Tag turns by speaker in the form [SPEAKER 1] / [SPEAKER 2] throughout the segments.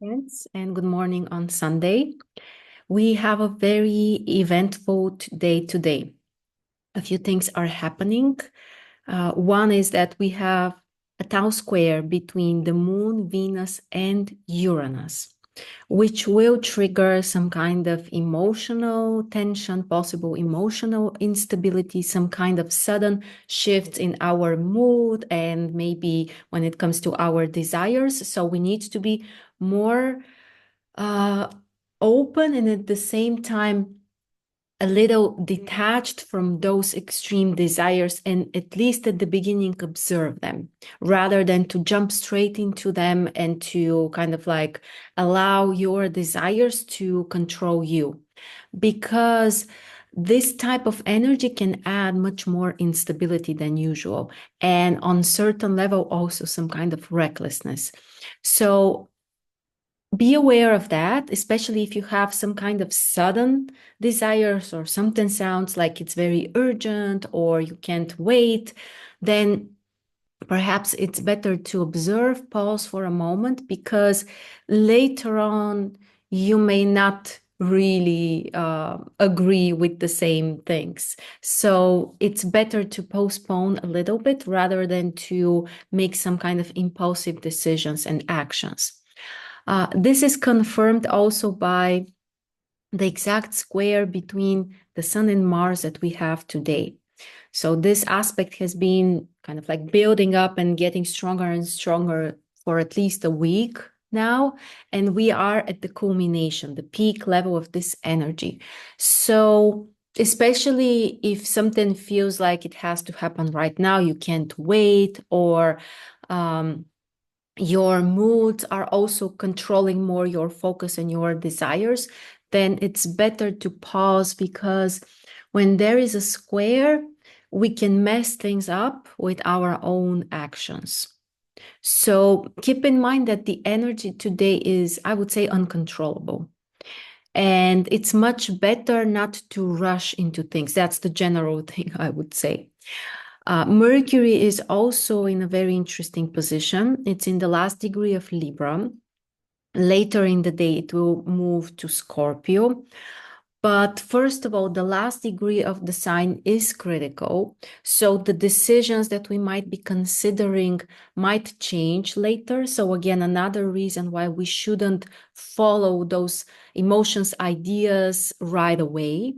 [SPEAKER 1] Friends, and good morning on Sunday. We have a very eventful day today. A few things are happening. One is that we have a tau square between the Moon, Venus, and Uranus, which will trigger some kind of emotional tension, possible emotional instability, some kind of sudden shift in our mood, and maybe when it comes to our desires. So we need to be more uh, open and at the same time a little detached from those extreme desires, and at least at the beginning observe them rather than to jump straight into them and to kind of like allow your desires to control you, because this type of energy can add much more instability than usual, and on certain level also some kind of recklessness. So be aware of that, especially if you have some kind of sudden desires or something sounds like it's very urgent or you can't wait. Then perhaps it's better to observe, pause for a moment, because later on you may not really agree with the same things. So it's better to postpone a little bit rather than to make some kind of impulsive decisions and actions. This is confirmed also by the exact square between the Sun and Mars that we have today. So this aspect has been kind of like building up and getting stronger and stronger for at least a week now. And we are at the culmination, the peak level of this energy. So especially if something feels like it has to happen right now, you can't wait, or your moods are also controlling more your focus and your desires, then it's better to pause, because when there is a square, we can mess things up with our own actions. So keep in mind that the energy today is, I would say, uncontrollable. And it's much better not to rush into things. That's the general thing I would say. Mercury is also in a very interesting position. It's in the last degree of Libra. Later in the day, it will move to Scorpio. But first of all, the last degree of the sign is critical. So the decisions that we might be considering might change later. So again, another reason why we shouldn't follow those emotions, ideas right away.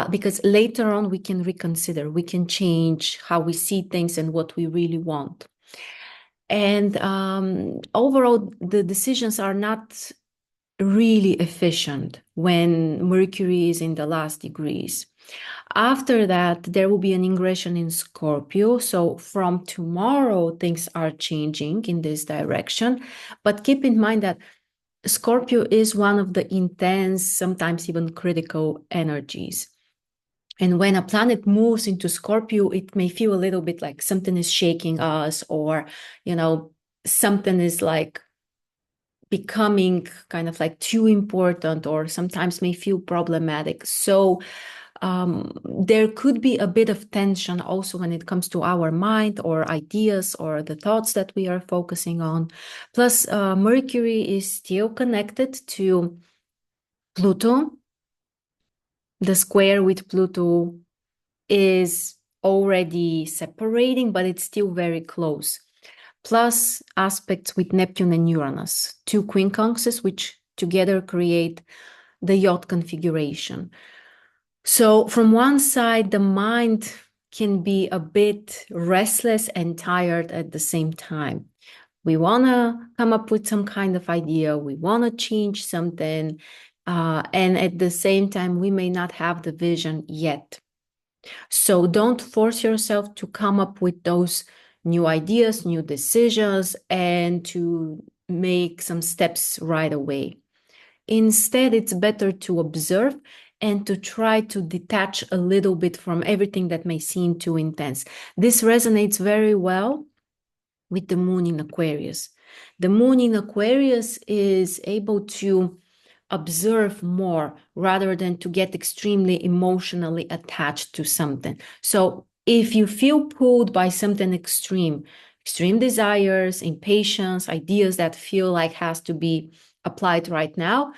[SPEAKER 1] Because later on we can reconsider, we can change how we see things and what we really want. And overall, the decisions are not really efficient when Mercury is in the last degrees. After that, there will be an ingression in Scorpio. So from tomorrow, things are changing in this direction. But keep in mind that Scorpio is one of the intense, sometimes even critical energies. And when a planet moves into Scorpio, it may feel a little bit like something is shaking us, or, something is like becoming kind of like too important, or sometimes may feel problematic. So there could be a bit of tension also when it comes to our mind or ideas or the thoughts that we are focusing on. Plus, Mercury is still connected to Pluto. The square with Pluto is already separating, but it's still very close. Plus aspects with Neptune and Uranus, two quincunxes, which together create the yacht configuration. So from one side, the mind can be a bit restless and tired at the same time. We want to come up with some kind of idea. We want to change something. And at the same time, we may not have the vision yet. So don't force yourself to come up with those new ideas, new decisions, and to make some steps right away. Instead, it's better to observe and to try to detach a little bit from everything that may seem too intense. This resonates very well with the moon in Aquarius. The moon in Aquarius is able to observe more rather than to get extremely emotionally attached to something. So if you feel pulled by something extreme, extreme desires, impatience, ideas that feel like has to be applied right now,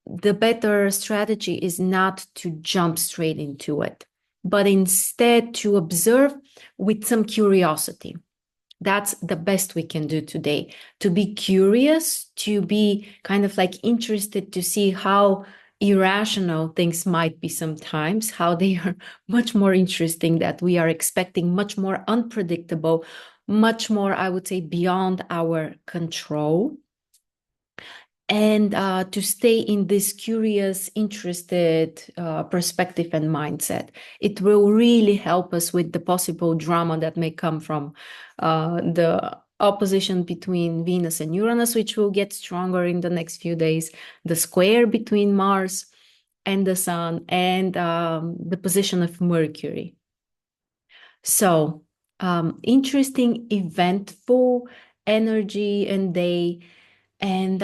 [SPEAKER 1] the better strategy is not to jump straight into it, but instead to observe with some curiosity. That's the best we can do today, to be curious, to be kind of like interested to see how irrational things might be sometimes, how they are much more interesting that we are expecting, much more unpredictable, much more, I would say, beyond our control. And to stay in this curious, interested perspective and mindset. It will really help us with the possible drama that may come from the opposition between Venus and Uranus, which will get stronger in the next few days, the square between Mars and the Sun, and the position of Mercury. So, interesting, eventful energy and day. And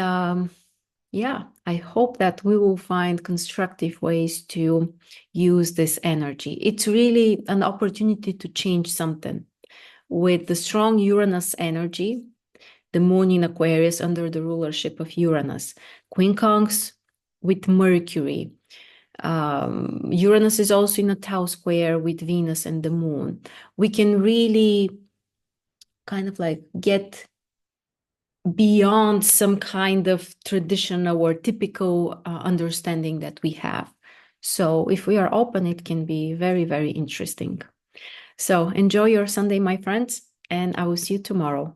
[SPEAKER 1] yeah, I hope that we will find constructive ways to use this energy. It's really an opportunity to change something. With the strong Uranus energy, the moon in Aquarius under the rulership of Uranus, quincunx with Mercury. Uranus is also in a Tau square with Venus and the moon. We can really kind of like get beyond some kind of traditional or typical understanding that we have. So if we are open, it can be very, very interesting. So enjoy your Sunday, my friends, and I will see you tomorrow.